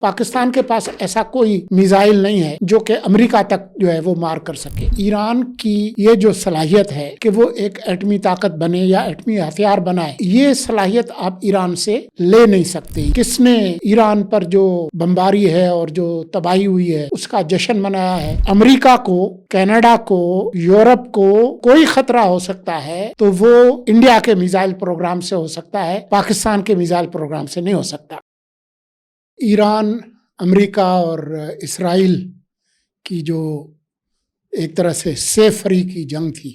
پاکستان کے پاس ایسا کوئی میزائل نہیں ہے جو کہ امریکہ تک جو ہے وہ مار کر سکے۔ ایران کی یہ جو صلاحیت ہے کہ وہ ایک ایٹمی طاقت بنے یا ایٹمی ہتھیار بنائے، یہ صلاحیت آپ ایران سے لے نہیں سکتے۔ کس نے ایران پر جو بمباری ہے اور جو تباہی ہوئی ہے اس کا جشن منایا ہے؟ امریکہ کو، کینیڈا کو، یورپ کو کوئی خطرہ ہو سکتا ہے تو وہ انڈیا کے میزائل پروگرام سے ہو سکتا ہے، پاکستان کے میزائل پروگرام سے نہیں ہو سکتا۔ ایران، امریکہ اور اسرائیل کی جو ایک طرح سے سیف فری کی جنگ تھی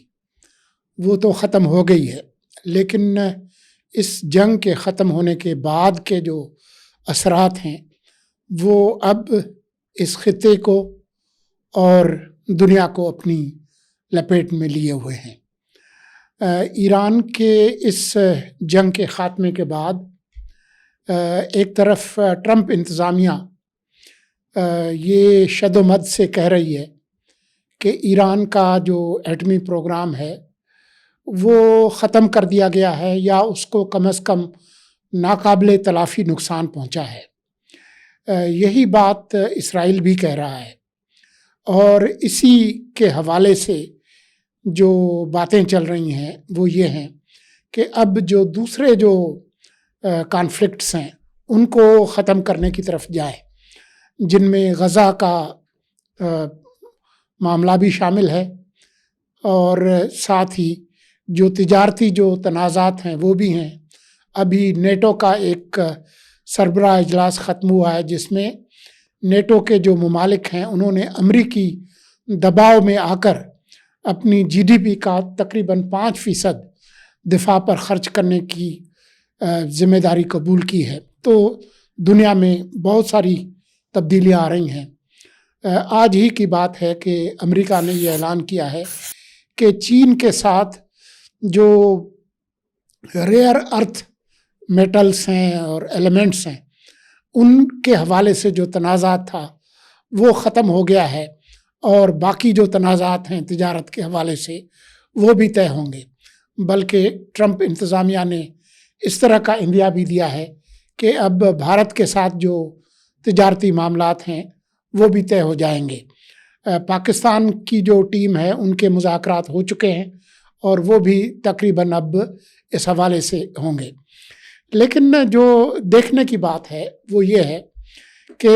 وہ تو ختم ہو گئی ہے، لیکن اس جنگ کے ختم ہونے کے بعد کے جو اثرات ہیں وہ اب اس خطے کو اور دنیا کو اپنی لپیٹ میں لیے ہوئے ہیں۔ ایران کے اس جنگ کے خاتمے کے بعد ایک طرف ٹرمپ انتظامیہ یہ شد و مد سے کہہ رہی ہے کہ ایران کا جو ایٹمی پروگرام ہے وہ ختم کر دیا گیا ہے یا اس کو کم از کم ناقابل تلافی نقصان پہنچا ہے۔ یہی بات اسرائیل بھی کہہ رہا ہے، اور اسی کے حوالے سے جو باتیں چل رہی ہیں وہ یہ ہیں کہ اب جو دوسرے جو کانفلکٹس ہیں ان کو ختم کرنے کی طرف جائے، جن میں غزہ کا معاملہ بھی شامل ہے، اور ساتھ ہی جو تجارتی جو تنازعات ہیں وہ بھی ہیں۔ ابھی نیٹو کا ایک سربراہ اجلاس ختم ہوا ہے جس میں نیٹو کے جو ممالک ہیں انہوں نے امریکی دباؤ میں آ کر اپنی جی ڈی پی کا تقریباً 5% دفاع پر خرچ کرنے کی ذمہ داری قبول کی ہے۔ تو دنیا میں بہت ساری تبدیلیاں آ رہی ہیں۔ آج ہی کی بات ہے کہ امریکہ نے یہ اعلان کیا ہے کہ چین کے ساتھ جو ریئر ارتھ میٹلز ہیں اور ایلیمنٹس ہیں ان کے حوالے سے جو تنازعات تھا وہ ختم ہو گیا ہے، اور باقی جو تنازعات ہیں تجارت کے حوالے سے وہ بھی طے ہوں گے۔ بلکہ ٹرمپ انتظامیہ نے اس طرح کا اندیا بھی دیا ہے کہ اب بھارت کے ساتھ جو تجارتی معاملات ہیں وہ بھی طے ہو جائیں گے۔ پاکستان کی جو ٹیم ہے ان کے مذاکرات ہو چکے ہیں اور وہ بھی تقریباً اب اس حوالے سے ہوں گے۔ لیکن جو دیکھنے کی بات ہے وہ یہ ہے کہ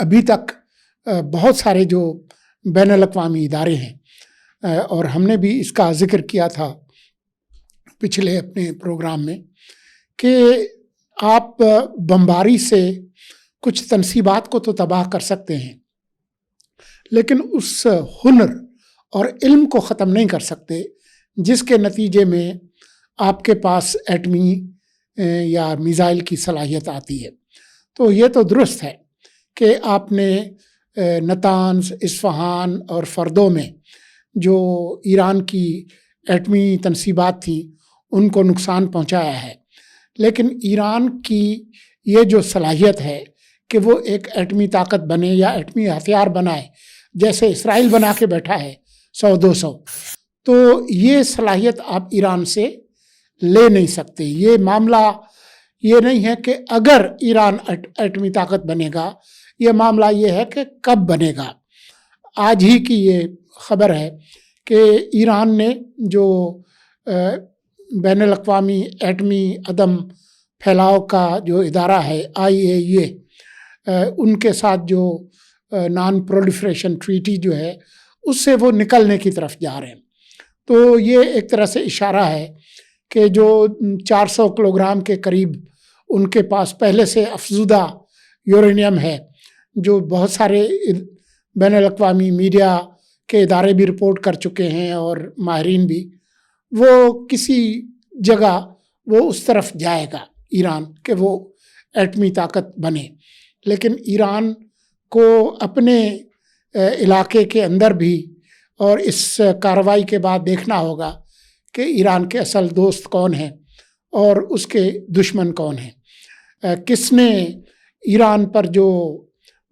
ابھی تک بہت سارے جو بین الاقوامی ادارے ہیں، اور ہم نے بھی اس کا ذکر کیا تھا پچھلے اپنے پروگرام میں، کہ آپ بمباری سے کچھ تنصیبات کو تو تباہ کر سکتے ہیں لیکن اس ہنر اور علم کو ختم نہیں کر سکتے جس کے نتیجے میں آپ کے پاس ایٹمی یا میزائل کی صلاحیت آتی ہے۔ تو یہ تو درست ہے کہ آپ نے نتانز، اصفہان اور فردو میں جو ایران کی ایٹمی تنصیبات تھیں ان کو نقصان پہنچایا ہے، لیکن ایران کی یہ جو صلاحیت ہے کہ وہ ایک ایٹمی طاقت بنے یا ایٹمی ہتھیار بنائے، جیسے اسرائیل بنا کے بیٹھا ہے 100-200، تو یہ صلاحیت آپ ایران سے لے نہیں سکتے۔ یہ معاملہ یہ نہیں ہے کہ اگر ایران ایٹمی طاقت بنے گا، یہ معاملہ یہ ہے کہ کب بنے گا۔ آج ہی کی یہ خبر ہے کہ ایران نے جو بین الاقوامی ایٹمی عدم پھیلاؤ کا جو ادارہ ہے IAEA، ان کے ساتھ جو نان پرولیفریشن ٹریٹی جو ہے اس سے وہ نکلنے کی طرف جا رہے ہیں۔ تو یہ ایک طرح سے اشارہ ہے کہ جو 400 کلو گرام کے قریب ان کے پاس پہلے سے افزودہ یورینیم ہے، جو بہت سارے بین الاقوامی میڈیا کے ادارے بھی رپورٹ کر چکے ہیں اور ماہرین بھی، وہ کسی جگہ وہ اس طرف جائے گا ایران کہ وہ ایٹمی طاقت بنے۔ لیکن ایران کو اپنے علاقے کے اندر بھی اور اس کارروائی کے بعد دیکھنا ہوگا کہ ایران کے اصل دوست کون ہیں اور اس کے دشمن کون ہیں۔ کس نے ایران پر جو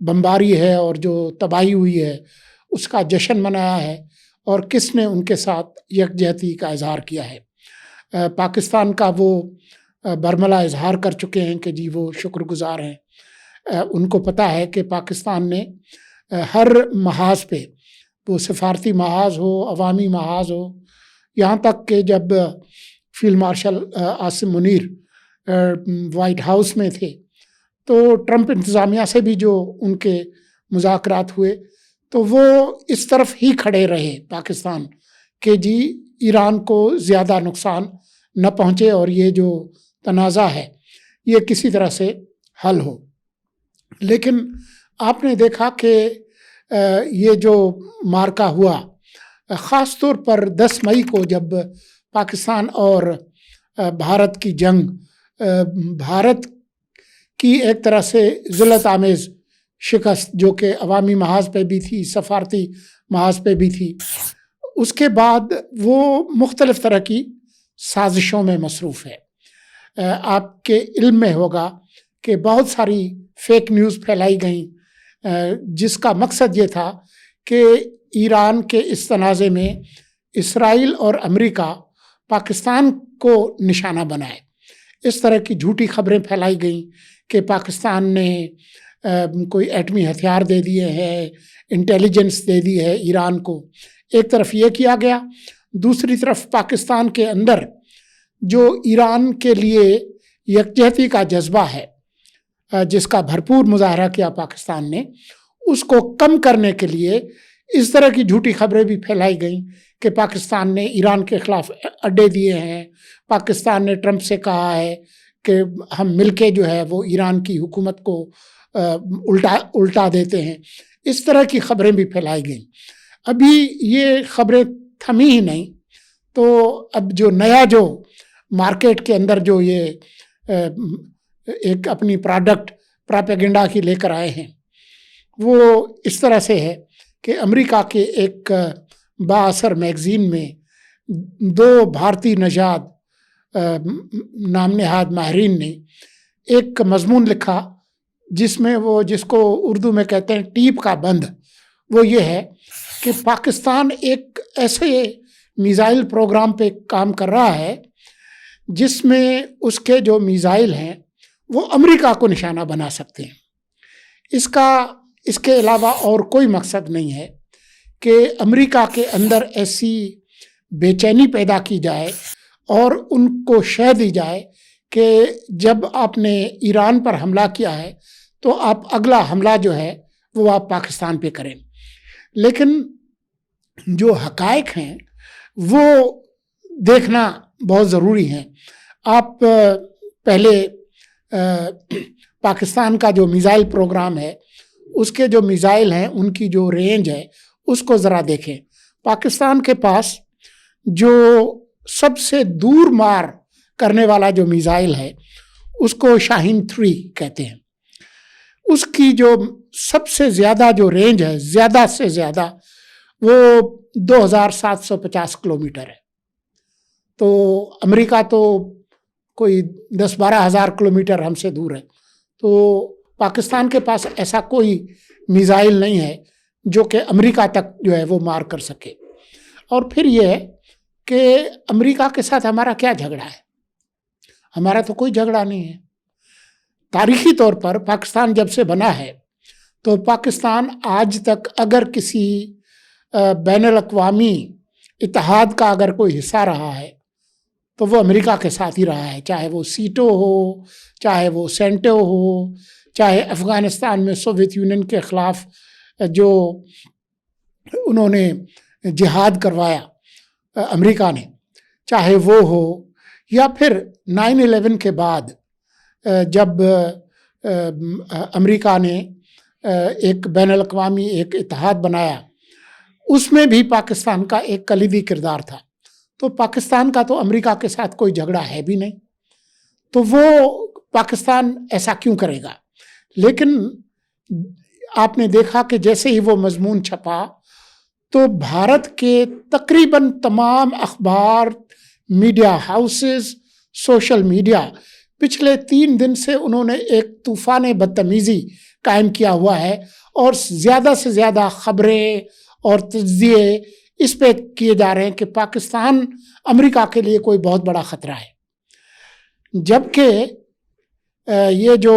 بمباری ہے اور جو تباہی ہوئی ہے اس کا جشن منایا ہے، اور کس نے ان کے ساتھ یکجہتی کا اظہار کیا ہے۔ پاکستان کا وہ برملا اظہار کر چکے ہیں کہ جی وہ شکر گزار ہیں ان کو پتہ ہے کہ پاکستان نے ہر محاذ پہ، وہ سفارتی محاذ ہو، عوامی محاذ ہو، یہاں تک کہ جب field marshal Asim Munir white house میں تھے تو ٹرمپ انتظامیہ سے بھی جو ان کے مذاکرات ہوئے تو وہ اس طرف ہی کھڑے رہے پاکستان کہ جی ایران کو زیادہ نقصان نہ پہنچے اور یہ جو تنازع ہے یہ کسی طرح سے حل ہو۔ لیکن آپ نے دیکھا کہ یہ جو مارکا ہوا، خاص طور پر 10 مئی کو جب پاکستان اور بھارت کی جنگ، بھارت کی ایک طرح سے ذلت آمیز شکست جو کہ عوامی محاذ پہ بھی تھی، سفارتی محاذ پہ بھی تھی، اس کے بعد وہ مختلف طرح کی سازشوں میں مصروف ہے۔ آپ کے علم میں ہوگا کہ بہت ساری فیک نیوز پھیلائی گئیں جس کا مقصد یہ تھا کہ ایران کے اس تنازع میں اسرائیل اور امریکہ پاکستان کو نشانہ بنائے۔ اس طرح کی جھوٹی خبریں پھیلائی گئیں کہ پاکستان نے کوئی ایٹمی ہتھیار دے دیے ہیں، انٹیلیجنس دے دی ہے ایران کو۔ ایک طرف یہ کیا گیا، دوسری طرف پاکستان کے اندر جو ایران کے لیے یکجہتی کا جذبہ ہے جس کا بھرپور مظاہرہ کیا پاکستان نے، اس کو کم کرنے کے لیے اس طرح کی جھوٹی خبریں بھی پھیلائی گئیں کہ پاکستان نے ایران کے خلاف اڈے دیے ہیں، پاکستان نے ٹرمپ سے کہا ہے کہ ہم مل کے جو ہے وہ ایران کی حکومت کو الٹا دیتے ہیں۔ اس طرح کی خبریں بھی پھیلائی گئیں۔ ابھی یہ خبریں تھمی ہی نہیں، تو اب جو نیا جو مارکیٹ کے اندر جو یہ ایک اپنی پروڈکٹ پراپیگنڈا کی لے کر آئے ہیں وہ اس طرح سے ہے کہ امریکہ کے ایک بااثر میگزین میں 2 بھارتی نژاد نام نہاد ماہرین نے ایک مضمون لکھا جس میں وہ، جس کو اردو میں کہتے ہیں ٹیپ کا بند، وہ یہ ہے کہ پاکستان ایک ایسے میزائل پروگرام پہ کام کر رہا ہے جس میں اس کے جو میزائل ہیں وہ امریکہ کو نشانہ بنا سکتے ہیں۔ اس کے علاوہ اور کوئی مقصد نہیں ہے کہ امریکہ کے اندر ایسی بے چینی پیدا کی جائے اور ان کو شہ دی جائے کہ جب آپ نے ایران پر حملہ کیا ہے تو آپ اگلا حملہ جو ہے وہ آپ پاکستان پہ کریں۔ لیکن جو حقائق ہیں وہ دیکھنا بہت ضروری ہیں۔ آپ پہلے پاکستان کا جو میزائل پروگرام ہے، اس کے جو میزائل ہیں ان کی جو رینج ہے اس کو ذرا دیکھیں۔ پاکستان کے پاس جو سب سے دور مار کرنے والا جو میزائل ہے اس کو شاہین 3 کہتے ہیں۔ اس کی جو سب سے زیادہ جو رینج ہے، زیادہ سے زیادہ، وہ 2750 کلومیٹر ہے۔ تو امریکہ تو کوئی 10-12 ہزار کلومیٹر ہم سے دور ہے، تو پاکستان کے پاس ایسا کوئی میزائل نہیں ہے جو کہ امریکہ تک جو ہے وہ مار کر سکے۔ اور پھر یہ ہے کہ امریکہ کے ساتھ ہمارا کیا جھگڑا ہے؟ ہمارا تو کوئی جھگڑا نہیں ہے۔ تاریخی طور پر پاکستان جب سے بنا ہے تو پاکستان آج تک اگر کسی بین الاقوامی اتحاد کا اگر کوئی حصہ رہا ہے تو وہ امریکہ کے ساتھ ہی رہا ہے، چاہے وہ سیٹو ہو، چاہے وہ سینٹو ہو، چاہے افغانستان میں سوویت یونین کے خلاف جو انہوں نے جہاد کروایا امریکہ نے، چاہے وہ ہو، یا پھر 9/11 کے بعد جب امریکہ نے ایک بین الاقوامی ایک اتحاد بنایا، اس میں بھی پاکستان کا ایک کلیدی کردار تھا۔ تو پاکستان کا تو امریکہ کے ساتھ کوئی جھگڑا ہے بھی نہیں، تو وہ پاکستان ایسا کیوں کرے گا؟ لیکن آپ نے دیکھا کہ جیسے ہی وہ مضمون چھپا تو بھارت کے تقریباً تمام اخبار، میڈیا ہاؤسز، سوشل میڈیا پچھلے 3 دن سے انہوں نے ایک طوفان بدتمیزی قائم کیا ہوا ہے، اور زیادہ سے زیادہ خبریں اور تجزیے اس پہ کیے جا رہے ہیں کہ پاکستان امریکہ کے لیے کوئی بہت بڑا خطرہ ہے۔ جبکہ یہ جو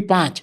5।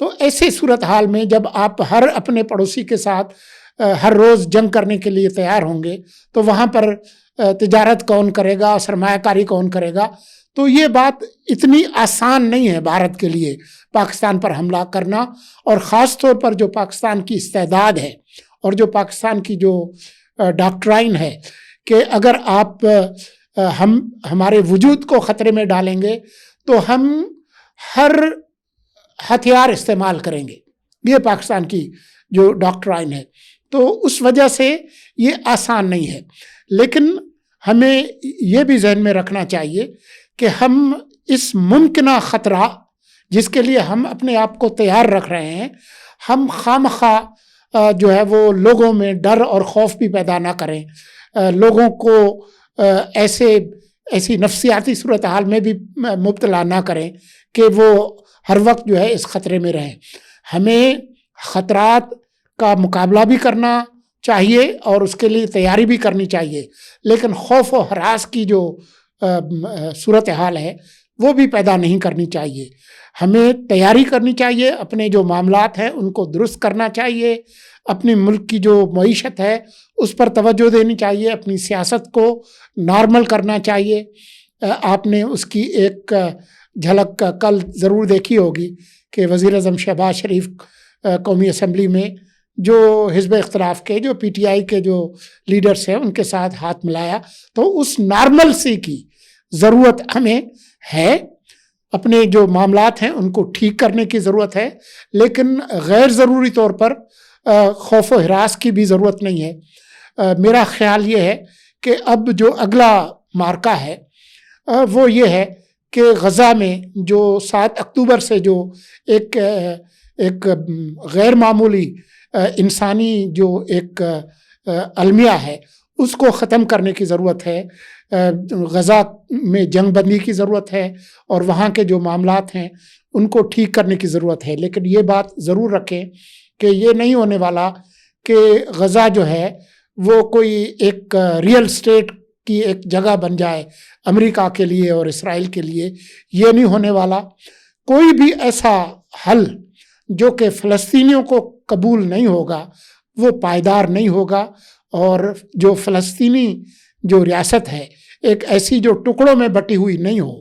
تو ایسے صورتحال میں جب آپ ہر اپنے پڑوسی کے ساتھ ہر روز جنگ کرنے کے لیے تیار ہوں گے تو وہاں پر تجارت کون کرے گا، سرمایہ کاری کون کرے گا؟ تو یہ بات اتنی آسان نہیں ہے بھارت کے لیے پاکستان پر حملہ کرنا، اور خاص طور پر جو پاکستان کی استعداد ہے اور جو پاکستان کی جو ڈاکٹرائن ہے کہ اگر آپ ہمارے وجود کو خطرے میں ڈالیں گے تو ہم ہر ہتھیار استعمال کریں گے، یہ پاکستان کی جو ڈاکٹرائن ہے۔ تو اس وجہ سے یہ آسان نہیں ہے، لیکن ہمیں یہ بھی ذہن میں رکھنا چاہیے کہ ہم اس ممکنہ خطرہ جس کے لیے ہم اپنے آپ کو تیار رکھ رہے ہیں، ہم خواہ جو ہے وہ لوگوں میں ڈر اور خوف بھی پیدا نہ کریں، لوگوں کو ایسی نفسیاتی صورتحال میں بھی مبتلا نہ کریں کہ وہ ہر وقت جو ہے اس خطرے میں رہیں۔ ہمیں خطرات کا مقابلہ بھی کرنا چاہیے اور اس کے لیے تیاری بھی کرنی چاہیے، لیکن خوف و ہراس کی جو صورتحال ہے وہ بھی پیدا نہیں کرنی چاہیے۔ ہمیں تیاری کرنی چاہیے، اپنے جو معاملات ہیں ان کو درست کرنا چاہیے، اپنے ملک کی جو معیشت ہے اس پر توجہ دینی چاہیے، اپنی سیاست کو نارمل کرنا چاہیے۔ آپ نے اس کی ایک جھلک کل ضرور دیکھی ہوگی کہ وزیر اعظم شہباز شریف قومی اسمبلی میں جو حزب اختلاف کے جو پی ٹی آئی کے جو لیڈرز ہیں ان کے ساتھ ہاتھ ملایا، تو اس نارمل سی کی ضرورت ہمیں ہے۔ اپنے جو معاملات ہیں ان کو ٹھیک کرنے کی ضرورت ہے، لیکن غیر ضروری طور پر خوف و ہراس کی بھی ضرورت نہیں ہے۔ میرا خیال یہ ہے کہ اب جو اگلا معرکہ ہے وہ یہ ہے کہ غزہ میں جو 7 اکتوبر سے جو ایک غیر معمولی انسانی جو ایک المیہ ہے اس کو ختم کرنے کی ضرورت ہے۔ غزہ میں جنگ بندی کی ضرورت ہے اور وہاں کے جو معاملات ہیں ان کو ٹھیک کرنے کی ضرورت ہے، لیکن یہ بات ضرور رکھیں کہ یہ نہیں ہونے والا کہ غزہ جو ہے وہ کوئی ایک ریئل اسٹیٹ کی ایک جگہ بن جائے امریکہ کے لیے اور اسرائیل کے لیے، یہ نہیں ہونے والا۔ کوئی بھی ایسا حل جو کہ فلسطینیوں کو قبول نہیں ہوگا وہ پائیدار نہیں ہوگا، اور جو فلسطینی جو ریاست ہے ایک ایسی جو ٹکڑوں میں بٹی ہوئی نہیں ہو،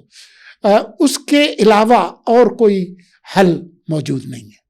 اس کے علاوہ اور کوئی حل موجود نہیں ہے۔